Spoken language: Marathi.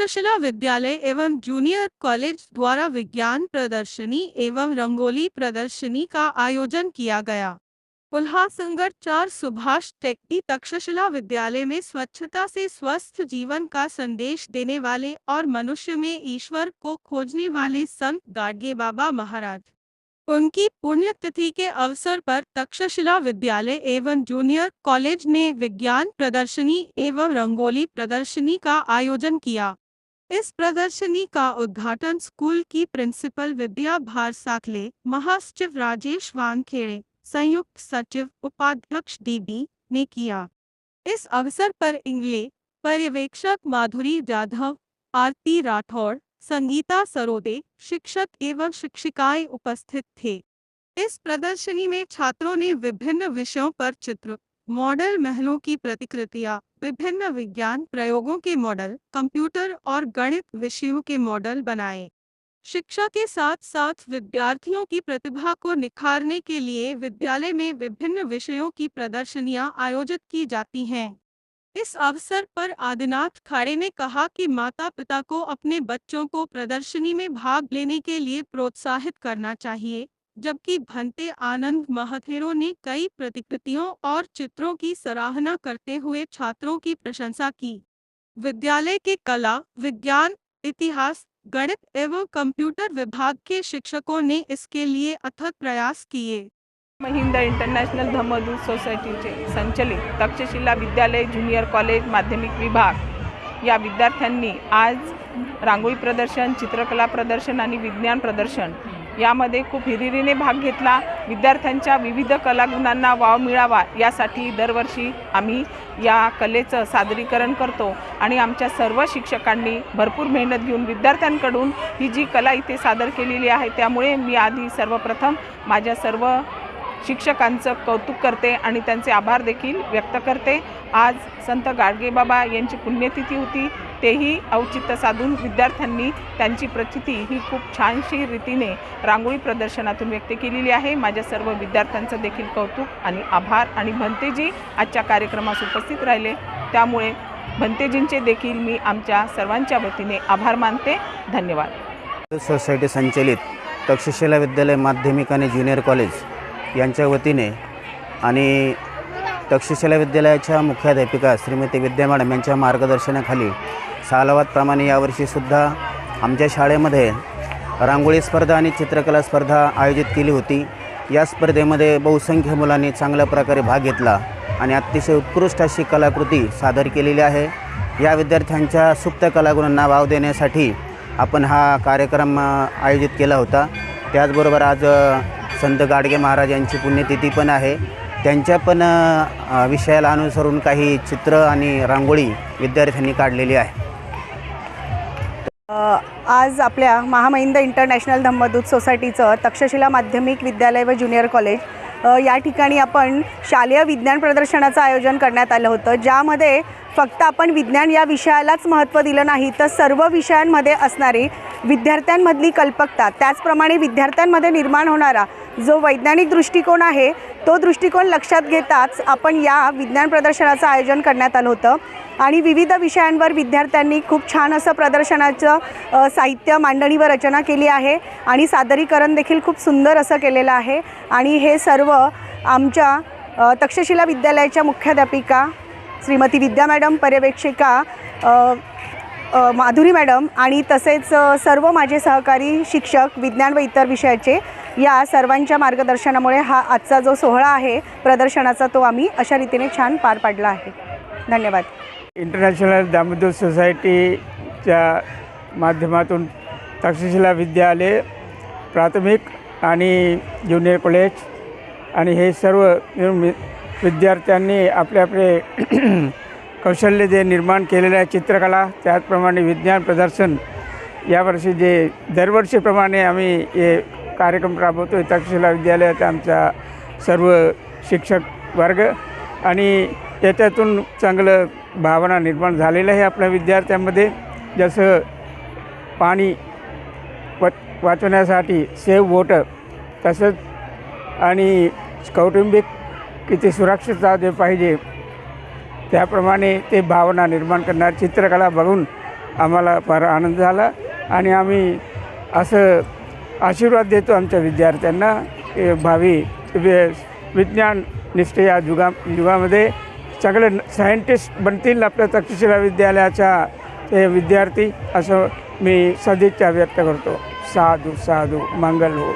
तक्षशिला विद्यालय एवं जूनियर कॉलेज द्वारा विज्ञान प्रदर्शनी एवं रंगोली प्रदर्शनी का आयोजन किया गया। उल्लासनगर 4 सुभाष टेकरी तक्षशिला विद्यालय में स्वच्छता से स्वस्थ जीवन का संदेश देने वाले और मनुष्य में ईश्वर को खोजने वाले संत गाडगे बाबा महाराज उनकी पुण्यतिथि के अवसर पर तक्षशिला विद्यालय एवं जूनियर कॉलेज ने विज्ञान प्रदर्शनी एवं रंगोली प्रदर्शनी का आयोजन किया। इस प्रदर्शनी का उद्घाटन स्कूल की प्रिंसिपल विद्या भारसाखले, महासचिव राजेश वानखेड़े, संयुक्त सचिव उपाध्यक्ष डीबी ने किया। इस अवसर पर इंग्लिश पर्यवेक्षक माधुरी जाधव, आरती राठौड़, संगीता सरोदे, शिक्षक एवं शिक्षिकाएं उपस्थित थे। इस प्रदर्शनी में छात्रों ने विभिन्न विषयों पर चित्र, मॉडल महलों की प्रतिकृतियां, विभिन्न विज्ञान प्रयोगों के मॉडल, कंप्यूटर और गणित विषयों के मॉडल बनाए। शिक्षा के साथ साथ विद्यार्थियों की प्रतिभा को निखारने के लिए विद्यालय में विभिन्न विषयों की प्रदर्शनियां आयोजित की जाती हैं। इस अवसर पर आदिनाथ खाड़े ने कहा कि माता पिता को अपने बच्चों को प्रदर्शनी में भाग लेने के लिए प्रोत्साहित करना चाहिए, जबकि भंते आनंद महथेरो ने कई प्रतिकृतियों और चित्रों की सराहना करते हुए छात्रों की प्रशंसा की। विद्यालय के कला, विज्ञान, इतिहास, गणित एवं कंप्यूटर विभाग के शिक्षकों ने इसके लिए अथक प्रयास किए। महिंद्रा इंटरनॅशनल धम्मदूत सोसायटीचे संचलित तक्षशिला विद्यालय ज्युनियर कॉलेज माध्यमिक विभाग या विद्यार्थ्यांनी आज रांगोळी प्रदर्शन, चित्रकला प्रदर्शन आणि विज्ञान प्रदर्शन यामध्ये खूप हिरिरीने भाग घेतला। विद्यार्थ्यांच्या विविध कलागुणांना वाव मिळावा यासाठी दरवर्षी आम्ही या कलेचं सादरीकरण करतो आणि आमच्या सर्व शिक्षकांनी भरपूर मेहनत घेऊन विद्यार्थ्यांकडून ही जी कला इथे सादर केलेली आहे, त्यामुळे मी आधी सर्वप्रथम माझ्या सर्व शिक्षकांचं कौतुक करते आणि त्यांचे आभार देखील व्यक्त करते। आज संत गाडगे बाबा यांची पुण्यतिथी होती, तेही औचित्य साधून विद्यार्थ्यांनी त्यांची प्रचिती ही खूप छानशी रीतीने रांगोळी प्रदर्शनातून व्यक्त केलेली आहे। माझ्या सर्व विद्यार्थ्यांचं देखील कौतुक आणि आभार आणि भंतेजी आजच्या कार्यक्रमास उपस्थित राहिले, त्यामुळे भंतेजींचे देखील मी आमच्या सर्वांच्या वतीने आभार मानते। धन्यवाद। सोसायटी संचलित तक्षशिला विद्यालय माध्यमिक आणि ज्युनियर कॉलेज यांच्या वतीने आणि तक्षशिला विद्यालयाच्या मुख्याध्यापिका श्रीमती विद्या मॅडम यांच्या मार्गदर्शनाखाली सालावादप्रमाणे यावर्षीसुद्धा आमच्या शाळेमध्ये रांगोळी स्पर्धा आणि चित्रकला स्पर्धा आयोजित केली होती। या स्पर्धेमध्ये बहुसंख्य मुलांनी चांगल्या प्रकारे भाग घेतला आणि अतिशय उत्कृष्ट अशी कलाकृती सादर केलेली आहे। या विद्यार्थ्यांच्या सुप्त कलागुणांना वाव देण्यासाठी आपण हा कार्यक्रम आयोजित केला होता। त्याचबरोबर आज संत गाडगे महाराज यांची पुण्यतिथी पण आहे, त्यांच्या पण विषयाला अनुसरून काही चित्र आणि रांगोळी विद्यार्थ्यांनी काढलेली आहे। आज आपल्या महामहिंद्रा इंटरनॅशनल धम्मदूत सोसायटीचं तक्षशिला माध्यमिक विद्यालय व ज्युनियर कॉलेज या ठिकाणी आपण शालेय विज्ञान प्रदर्शनाचं आयोजन करण्यात आलं होतं, ज्यामध्ये फक्त आपण विज्ञान या विषयालाच महत्त्व दिलं नाही, तर सर्व विषयांमध्ये असणारी विद्यार्थ्यांमधली कल्पकता, त्याचप्रमाणे विद्यार्थ्यांमध्ये निर्माण होणारा जो वैज्ञानिक दृष्टिकोन आहे, तो दृष्टिकोन लक्षात घेताच आपण या विज्ञान प्रदर्शनाचं आयोजन करण्यात आलं होतं। आणि विविध विषयांवर विद्यार्थ्यांनी खूप छान असं प्रदर्शनाचं साहित्य, मांडणी व रचना केली आहे आणि सादरीकरण देखील खूप सुंदर असं केलेलं आहे। आणि हे सर्व आमच्या तक्षशिला विद्यालयाच्या मुख्याध्यापिका श्रीमती विद्या मॅडम, पर्यवेक्षिका माधुरी मॅडम आणि तसेच सर्व माझे सहकारी शिक्षक विज्ञान व इतर विषयाचे, या सर्वांच्या मार्गदर्शनामुळे हा आजचा जो सोहळा आहे प्रदर्शनाचा, तो आम्ही अशा रीतीने छान पार पाडला आहे। धन्यवाद। इंटरनॅशनल धम्मदूत सोसायटीच्या माध्यमातून तक्षशिला विद्यालय प्राथमिक आणि ज्युनियर कॉलेज आणि हे सर्व विद्यार्थ्यांनी आपले आपले कौशल्य जे निर्माण केलेलं आहे, चित्रकला, त्याचप्रमाणे विज्ञान प्रदर्शन, यावर्षी जे दरवर्षीप्रमाणे आम्ही हे कार्यक्रम राबवतो आहे तक्षशिला विद्यालयात आमचा सर्व शिक्षक वर्ग, आणि याच्यातून चांगलं भावना निर्माण झालेलं आहे आपल्या विद्यार्थ्यांमध्ये। जसं पाणी वाचवण्यासाठी सेव्ह वॉटर, तसंच आणि कौटुंबिक किती सुरक्षितता जे पाहिजे त्याप्रमाणे ते भावना निर्माण करणार चित्रकला बघून आम्हाला फार आनंद झाला आणि आम्ही असं आशीर्वाद देतो आमच्या विद्यार्थ्यांना की भावी विज्ञान निष्ठ या युगामध्ये सगळे सायंटिस्ट बनतील आपल्या तक्षशिला विद्यालयाच्या हे विद्यार्थी, असं मी सदिच्छा व्यक्त करतो. साधू साधू मंगल हो.